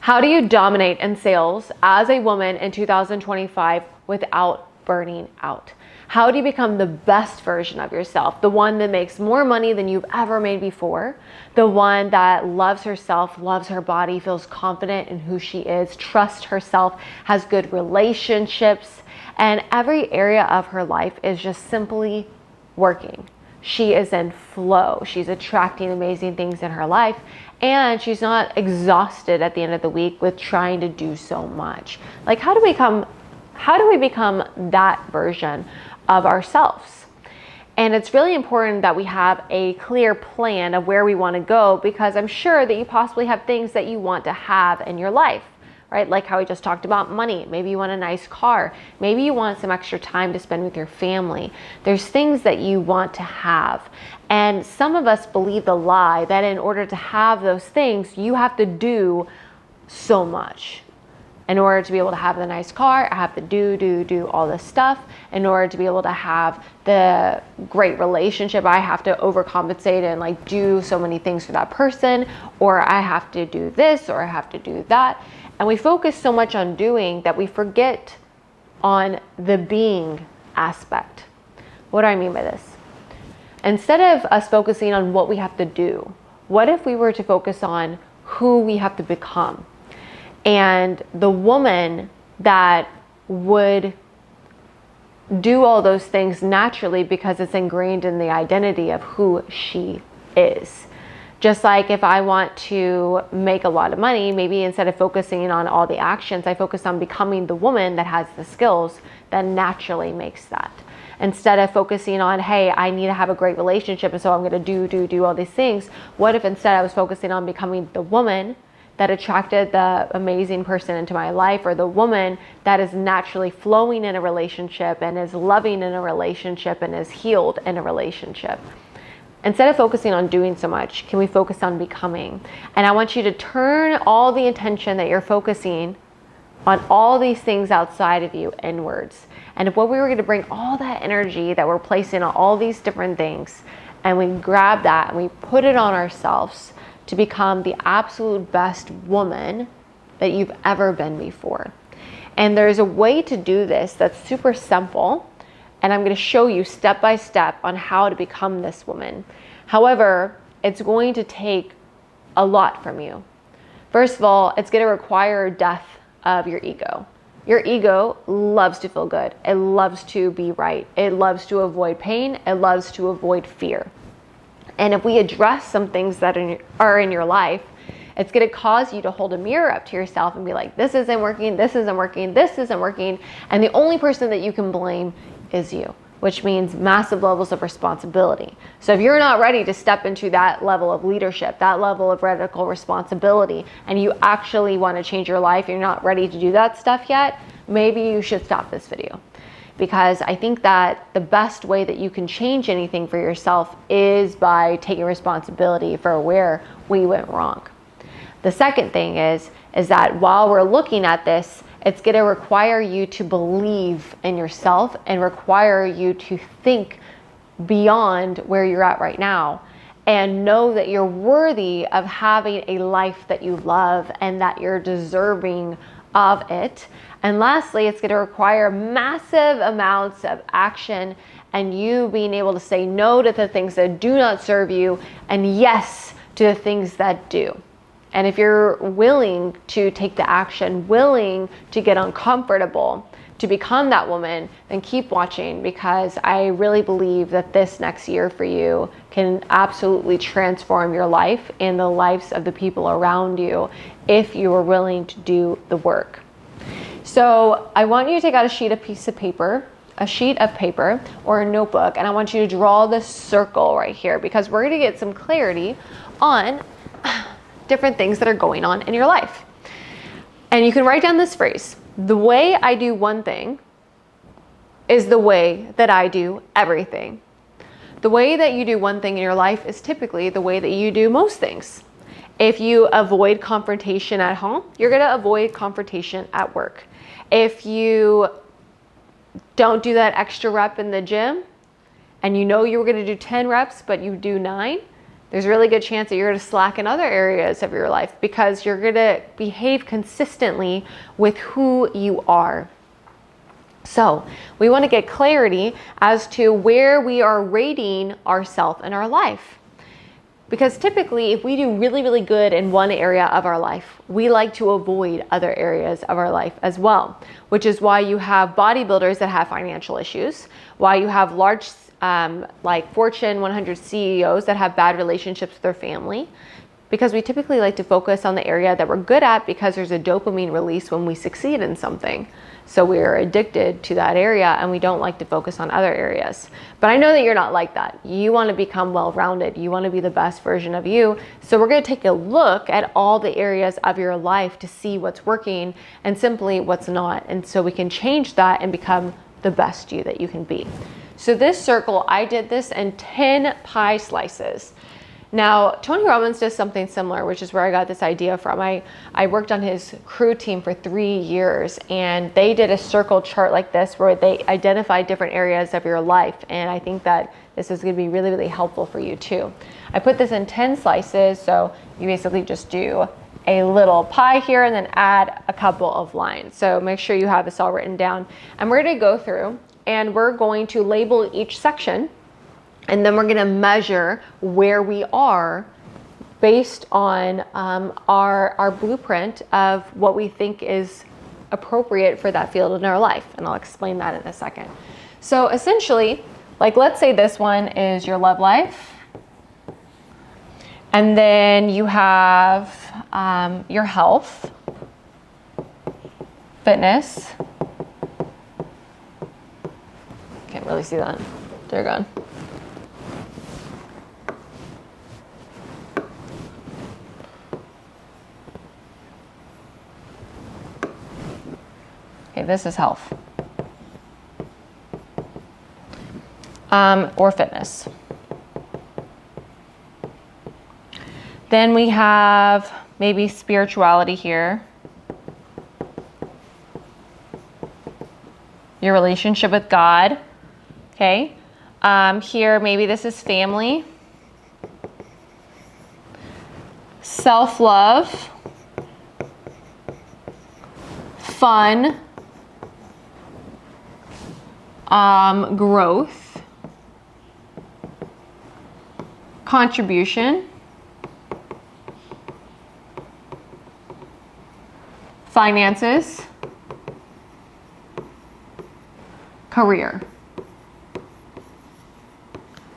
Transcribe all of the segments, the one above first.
How do you dominate in sales as a woman in 2025 without burning out? How do you become the best version of yourself? The one that makes more money than you've ever made before. The one that loves herself, loves her body, feels confident in who she is, trusts herself, has good relationships, and every area of her life is just simply working. She is in flow. She's attracting amazing things in her life, and she's not exhausted at the end of the week with trying to do so much. Like, how do we become that version of ourselves? And it's really important that we have a clear plan of where we want to go, because I'm sure that you possibly have things that you want to have in your life, right? Like how we just talked about money. Maybe you want a nice car. Maybe you want some extra time to spend with your family. There's things that you want to have. And some of us believe the lie that in order to have those things, you have to do so much. In order to be able to have the nice car, I have to do all this stuff. In order to be able to have the great relationship, I have to overcompensate and like do so many things for that person, or I have to do this, or I have to do that. And we focus so much on doing that we forget on the being aspect. What do I mean by this? Instead of us focusing on what we have to do, what if we were to focus on who we have to become? And the woman that would do all those things naturally because it's ingrained in the identity of who she is. Just like if I want to make a lot of money, maybe instead of focusing on all the actions, I focus on becoming the woman that has the skills that naturally makes that. Instead of focusing on, hey, I need to have a great relationship, and so I'm going to do all these things. What if instead I was focusing on becoming the woman that attracted the amazing person into my life, or the woman that is naturally flowing in a relationship and is loving in a relationship and is healed in a relationship? Instead of focusing on doing so much, can we focus on becoming? And I want you to turn all the attention that you're focusing on all these things outside of you inwards. And if what we were going to bring all that energy that we're placing on all these different things, and we grab that and we put it on ourselves to become the absolute best woman that you've ever been before. And there's a way to do this that's super simple. And I'm going to show you step by step on how to become this woman. However, it's going to take a lot from you. First of all, it's going to require death of your ego. Your ego loves to feel good. It loves to be right. It loves to avoid pain. It loves to avoid fear. And if we address some things that are in your life, it's going to cause you to hold a mirror up to yourself and be like, this isn't working, this isn't working, this isn't working. And the only person that you can blame is you, which means massive levels of responsibility. So if you're not ready to step into that level of leadership, that level of radical responsibility, and you actually want to change your life, you're not ready to do that stuff yet, maybe you should stop this video. Because I think that the best way that you can change anything for yourself is by taking responsibility for where we went wrong. The second thing is that while we're looking at this, it's going to require you to believe in yourself and require you to think beyond where you're at right now and know that you're worthy of having a life that you love and that you're deserving of it. And lastly, it's going to require massive amounts of action and you being able to say no to the things that do not serve you and yes to the things that do. And if you're willing to take the action, willing to get uncomfortable, to become that woman, then keep watching, because I really believe that this next year for you can absolutely transform your life and the lives of the people around you if you are willing to do the work. So I want you to take out a sheet of paper or a notebook, and I want you to draw this circle right here, because we're going to get some clarity on different things that are going on in your life. And you can write down this phrase: the way I do one thing is the way that I do everything. The way that you do one thing in your life is typically the way that you do most things. If you avoid confrontation at home, you're going to avoid confrontation at work. If you don't do that extra rep in the gym and you know you were going to do 10 reps, but you do 9, there's a really good chance that you're going to slack in other areas of your life because you're going to behave consistently with who you are. So we want to get clarity as to where we are rating ourselves in our life. Because typically, if we do really, really good in one area of our life, we like to avoid other areas of our life as well, which is why you have bodybuilders that have financial issues, why you have large, like Fortune 100 CEOs that have bad relationships with their family, because we typically like to focus on the area that we're good at because there's a dopamine release when we succeed in something. So we're addicted to that area and we don't like to focus on other areas. But I know that you're not like that. You want to become well-rounded. You want to be the best version of you. So we're going to take a look at all the areas of your life to see what's working and simply what's not. And so we can change that and become the best you that you can be. So this circle, I did this in 10 pie slices. Now, Tony Robbins does something similar, which is where I got this idea from. I worked on his crew team for 3 years, and they did a circle chart like this where they identified different areas of your life. And I think that this is going to be really, really helpful for you too. I put this in 10 slices, so you basically just do a little pie here and then add a couple of lines. So make sure you have this all written down. And we're going to go through and we're going to label each section. And then we're going to measure where we are based on our blueprint of what we think is appropriate for that field in our life. And I'll explain that in a second. So essentially, like let's say this one is your love life. And then you have your health, fitness. Can't really see that. They're gone. Okay, this is health. Or fitness. Then we have maybe spirituality here. Your relationship with God. Okay. Here, maybe this is family. Self-love. Fun. Growth, contribution, finances, career.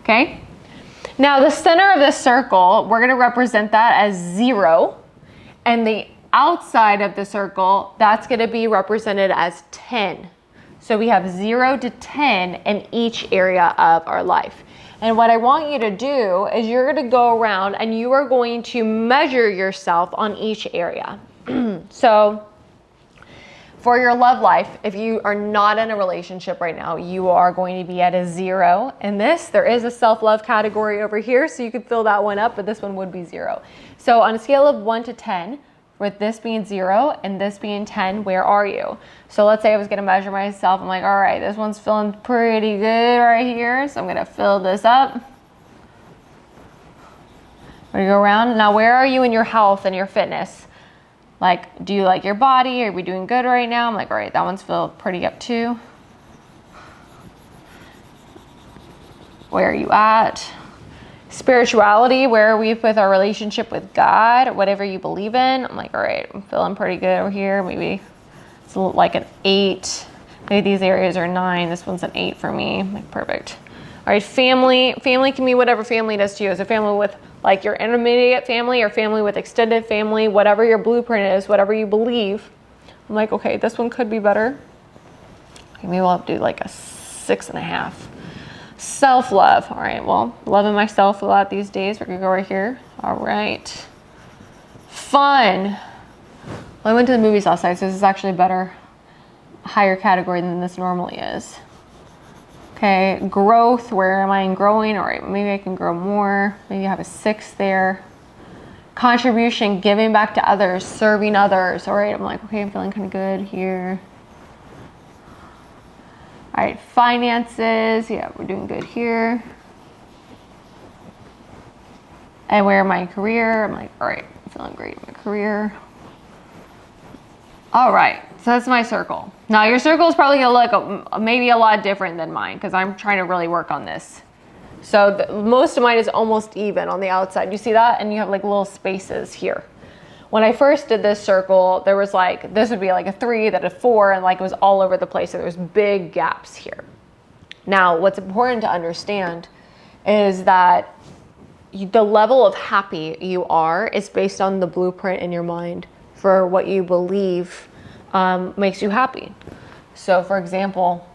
Okay? Now the center of this circle, we're going to represent that as 0, and the outside of the circle, that's going to be represented as 10. So we have 0 to 10 in each area of our life. And what I want you to do is you're going to go around and you are going to measure yourself on each area. So for your love life, if you are not in a relationship right now, you are going to be at a 0. And there is a self-love category over here, so you could fill that one up, but this one would be 0. So on a scale of 1 to 10, with this being 0 and this being 10, where are you? So let's say I was going to measure myself. I'm like, all right, this one's feeling pretty good right here. So I'm going to fill this up. I'm going to go around. Now, where are you in your health and your fitness? Like, do you like your body? Are we doing good right now? I'm like, all right, that one's filled pretty up too. Where are you at? Spirituality, where are we with our relationship with God, whatever you believe in? I'm like, all right, I'm feeling pretty good over here. Maybe it's like an 8. Maybe these areas are 9. This one's an 8 for me. I'm like, perfect. All right, family. Family can be whatever family does to you. Is it family with like your intermediate family or family with extended family? Whatever your blueprint is, whatever you believe. I'm like, okay, this one could be better. Okay, maybe I'll do like a 6.5. Self-love. All right, well, loving myself a lot these days. We're gonna go right here. All right. Fun. Well, I went to the movies last night, so this is actually a better, higher category than this normally is. Okay, growth. Where am I in growing? All right, maybe I can grow more. Maybe I have a 6 there. Contribution, giving back to others, serving others. All right, I'm like, okay, I'm feeling kind of good here. All right, finances, yeah, we're doing good here. And where my career, I'm like, all right, I'm feeling great in my career. All right, so that's my circle. Now your circle is probably gonna look maybe a lot different than mine because I'm trying to really work on this. So most of mine is almost even on the outside. You see that? And you have like little spaces here. When I first did this circle, there was like, this would be like a 3, then a 4, and like it was all over the place. So there was big gaps here. Now, what's important to understand is that the level of happy you are is based on the blueprint in your mind for what you believe makes you happy. So for example,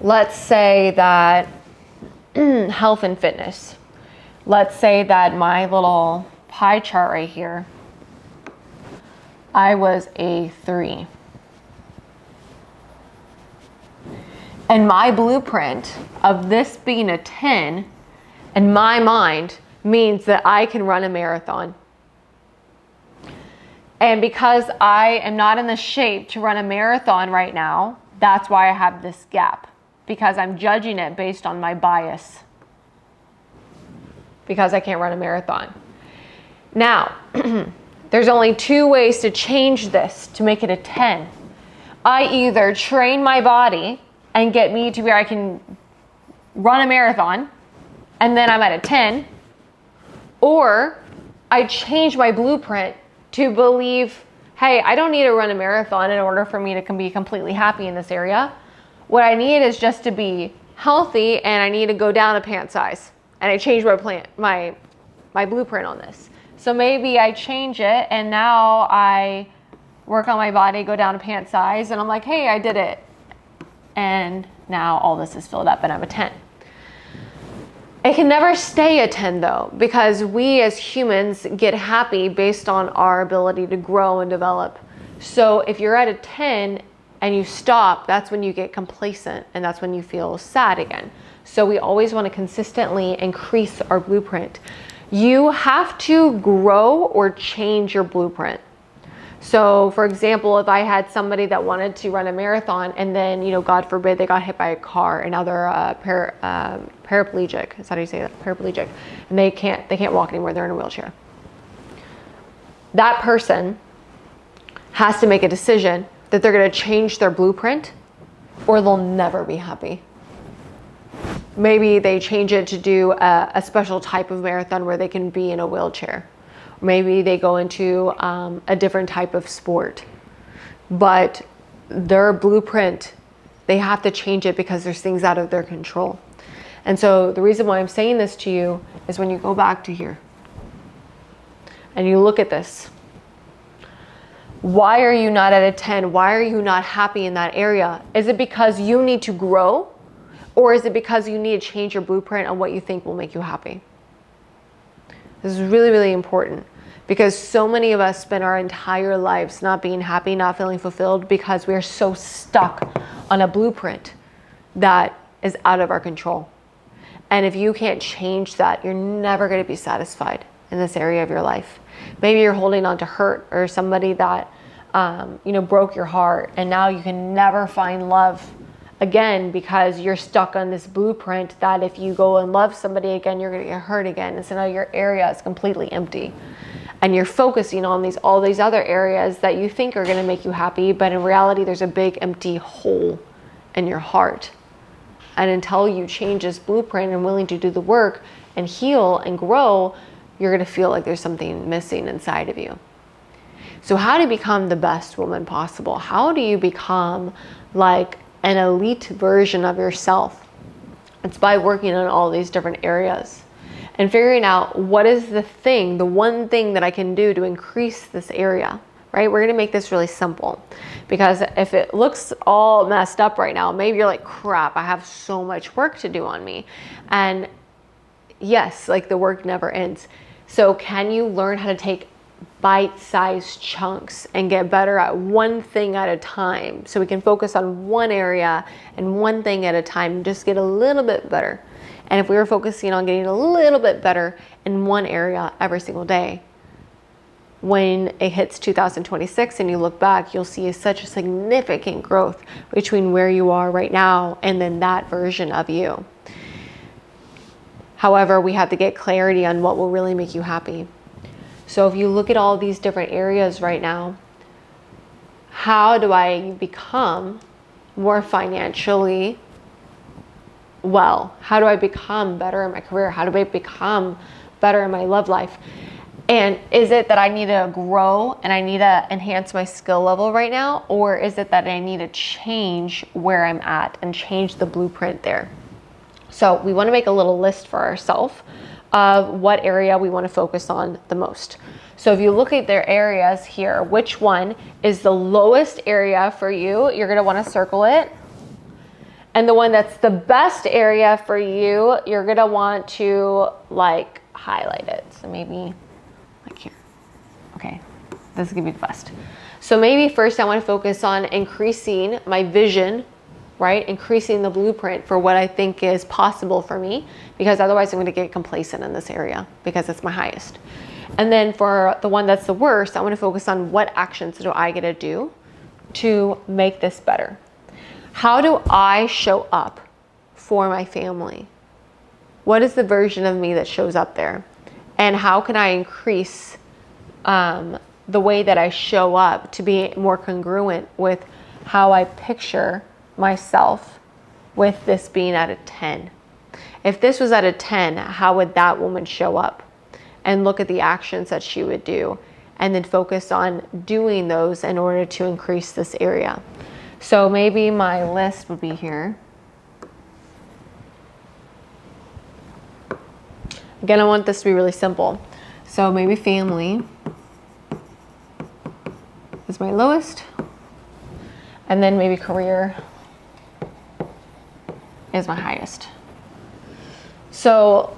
let's say that health and fitness. Let's say that my little pie chart right here, I was a 3. And my blueprint of this being a 10 in my mind means that I can run a marathon. And because I am not in the shape to run a marathon right now, that's why I have this gap, because I'm judging it based on my bias, because I can't run a marathon. Now, there's only 2 ways to change this to make it a 10. I either train my body and get me to where I can run a marathon, and then I'm at a 10, or I change my blueprint to believe, hey, I don't need to run a marathon in order for me to be completely happy in this area. What I need is just to be healthy, and I need to go down a pant size. And I change my blueprint on this. So maybe I change it, and now I work on my body, go down a pant size, and I'm like, hey, I did it. And now all this is filled up and I'm a 10. It can never stay a 10 though, because we as humans get happy based on our ability to grow and develop. So if you're at a 10 and you stop, that's when you get complacent, and that's when you feel sad again. So we always want to consistently increase our blueprint. You have to grow or change your blueprint. So for example, if I had somebody that wanted to run a marathon and then, God forbid, they got hit by a car and now they're paraplegic. Is that how you say that? Paraplegic. And they can't walk anymore. They're in a wheelchair. That person has to make a decision that they're going to change their blueprint or they'll never be happy. Maybe they change it to do a special type of marathon where they can be in a wheelchair. Maybe they go into a different type of sport, but their blueprint, they have to change it because there's things out of their control. And so the reason why I'm saying this to you is when you go back to here and you look at this, why are you not at a 10? Why are you not happy in that area? Is it because you need to grow, or is it because you need to change your blueprint on what you think will make you happy? This is really, really important, because so many of us spend our entire lives not being happy, not feeling fulfilled, because we are so stuck on a blueprint that is out of our control. And if you can't change that, you're never going to be satisfied in this area of your life. Maybe you're holding on to hurt or somebody that broke your heart, and now you can never find love again because you're stuck on this blueprint that if you go and love somebody again, you're going to get hurt again. And so now your area is completely empty, and you're focusing on all these other areas that you think are going to make you happy, but in reality there's a big empty hole in your heart. And until you change this blueprint and willing to do the work and heal and grow, you're going to feel like there's something missing inside of you. So how do you become the best woman possible? How do you become like an elite version of yourself? It's by working on all these different areas and figuring out what is the one thing that I can do to increase this area, right? We're going to make this really simple, because if it looks all messed up right now, maybe you're like, crap, I have so much work to do on me. And yes, like the work never ends. So can you learn how to take bite-sized chunks and get better at one thing at a time, so we can focus on one area and one thing at a time, just get a little bit better? And if we were focusing on getting a little bit better in one area every single day, when it hits 2026 and you look back, you'll see such a significant growth between where you are right now and then that version of you. However, we have to get clarity on what will really make you happy. So if you look at all these different areas right now, how do I become more financially well? How do I become better in my career? How do I become better in my love life? And is it that I need to grow and I need to enhance my skill level right now? Or is it that I need to change where I'm at and change the blueprint there? So we want to make a little list for ourselves of what area we want to focus on the most. So if you look at their areas here, which one is the lowest area for you? You're going to want to circle it. And the one that's the best area for you, you're going to want to like highlight it. So maybe like here. Okay, this is going to be the best. So maybe first I want to focus on increasing my vision, right? Increasing the blueprint for what I think is possible for me, because otherwise I'm going to get complacent in this area because it's my highest. And then for the one that's the worst, I want to focus on what actions do I get to do to make this better. How do I show up for my family? What is the version of me that shows up there? And how can I increase the way that I show up to be more congruent with how I picture myself, with this being at a 10? If this was at a 10, how would that woman show up? And look at the actions that she would do, and then focus on doing those in order to increase this area. So maybe my list would be here. Again, I want this to be really simple. So maybe family is my lowest, and then maybe career is my highest. So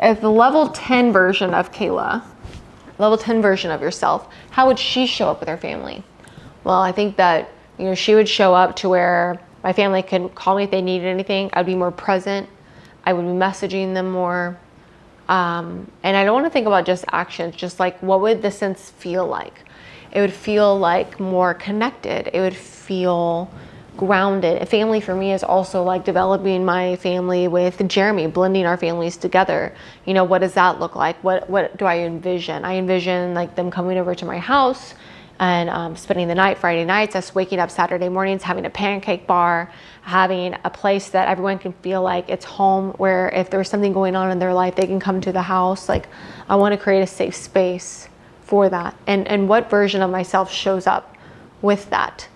if the level 10 version of Kayla, level 10 version of yourself, how would she show up with her family? Well, I think that, she would show up to where my family could call me if they needed anything. I'd be more present. I would be messaging them more. And I don't want to think about just actions, just like what would the sense feel like? It would feel like more connected. It would feel grounded. Family for me is also like developing my family with Jeremy, blending our families together. What does that look like? What do I envision? I envision like them coming over to my house and spending the night, Friday nights, us waking up Saturday mornings, having a pancake bar, having a place that everyone can feel like it's home, where if there's something going on in their life, they can come to the house. Like, I want to create a safe space for that. And what version of myself shows up with that?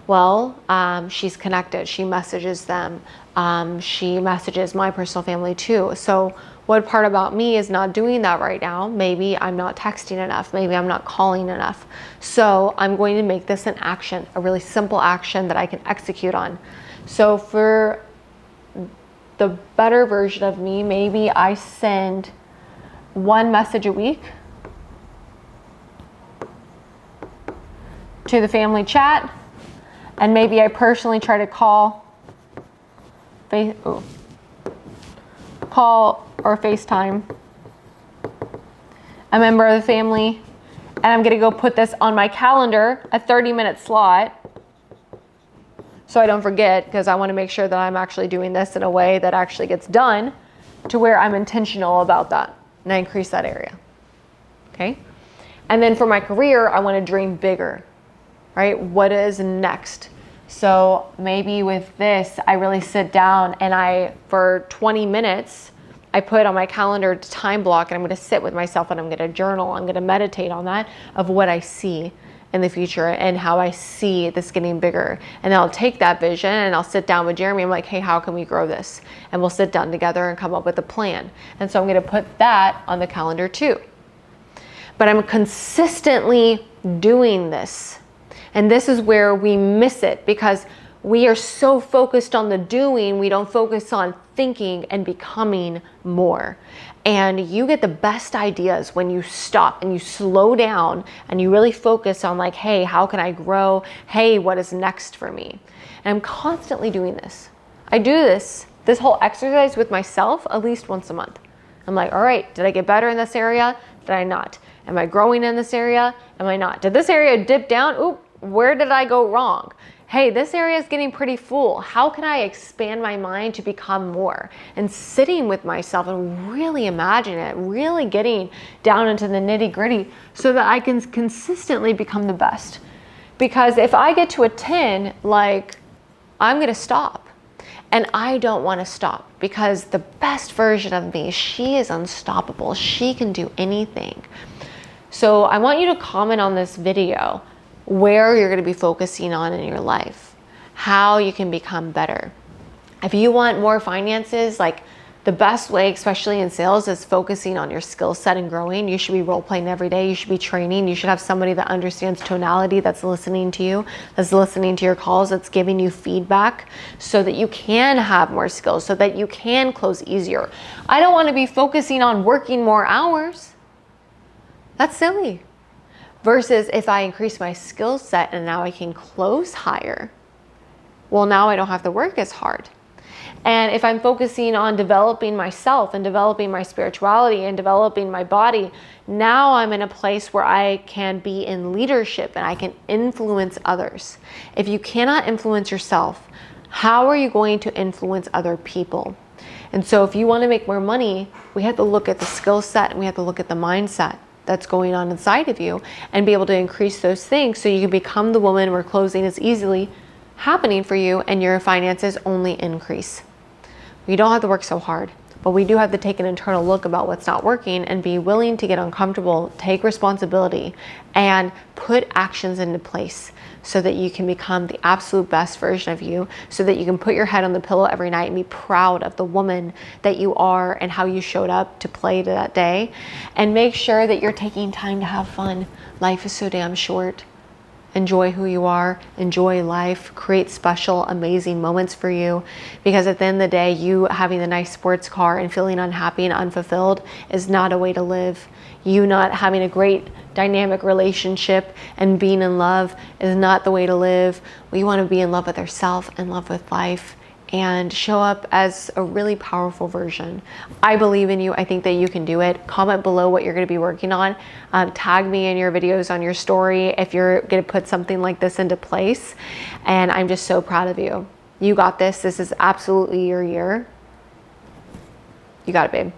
Well, she's connected. She messages them. She messages my personal family too. So what part about me is not doing that right now? Maybe I'm not texting enough. Maybe I'm not calling enough. So I'm going to make this an action, a really simple action that I can execute on. So for the better version of me, maybe I send one message a week to the family chat. And maybe I personally try to call or FaceTime a member of the family. And I'm going to go put this on my calendar, a 30-minute slot, so I don't forget, because I want to make sure that I'm actually doing this in a way that actually gets done, to where I'm intentional about that and I increase that area. Okay? And then for my career, I want to dream bigger. Right? What is next? So maybe with this, I really sit down and for 20 minutes, I put on my calendar time block, and I'm going to sit with myself and I'm going to journal. I'm going to meditate on that, of what I see in the future and how I see this getting bigger. And then I'll take that vision and I'll sit down with Jeremy. I'm like, hey, how can we grow this? And we'll sit down together and come up with a plan. And so I'm going to put that on the calendar too. But I'm consistently doing this. And this is where we miss it, because we are so focused on the doing, we don't focus on thinking and becoming more. And you get the best ideas when you stop and you slow down and you really focus on like, hey, how can I grow? Hey, what is next for me? And I'm constantly doing this. I do this whole exercise with myself at least once a month. I'm like, all right, did I get better in this area? Did I not? Am I growing in this area? Am I not? Did this area dip down? Oop. Where did I go wrong? hey, this area is getting pretty full. How can I expand my mind to become more? And sitting with myself and really imagine it, really getting down into the nitty gritty so that I can consistently become the best. Because if I get to a 10, like, I'm going to stop. And I don't want to stop, because the best version of me, she is unstoppable. She can do anything. So I want you to comment on this video where you're going to be focusing on in your life, how you can become better. If you want more finances, like, the best way, especially in sales, is focusing on your skill set and growing. You should be role playing every day. You should be training. You should have somebody that understands tonality, that's listening to you, that's listening to your calls, that's giving you feedback so that you can have more skills, so that you can close easier. I don't want to be focusing on working more hours. That's silly. Versus if I increase my skill set and now I can close higher, well, now I don't have to work as hard. And if I'm focusing on developing myself and developing my spirituality and developing my body, now I'm in a place where I can be in leadership and I can influence others. If you cannot influence yourself, how are you going to influence other people? And so if you want to make more money, we have to look at the skill set and we have to look at the mindset that's going on inside of you and be able to increase those things so you can become the woman where closing is easily happening for you and your finances only increase. We don't have to work so hard, but we do have to take an internal look about what's not working and be willing to get uncomfortable, take responsibility, and put actions into place so that you can become the absolute best version of you, so that you can put your head on the pillow every night and be proud of the woman that you are and how you showed up to play to that day. And make sure that you're taking time to have fun. Life is so damn short. Enjoy who you are, enjoy life, create special, amazing moments for you. Because at the end of the day, you having the nice sports car and feeling unhappy and unfulfilled is not a way to live. You not having a great dynamic relationship and being in love is not the way to live. We want to be in love with ourselves, in love with life, and show up as a really powerful version. I believe in you. I think that you can do it. Comment below what you're going to be working on. Tag me in your videos on your story if you're going to put something like this into place. And I'm just so proud of you. You got this. This is absolutely your year. You got it, babe.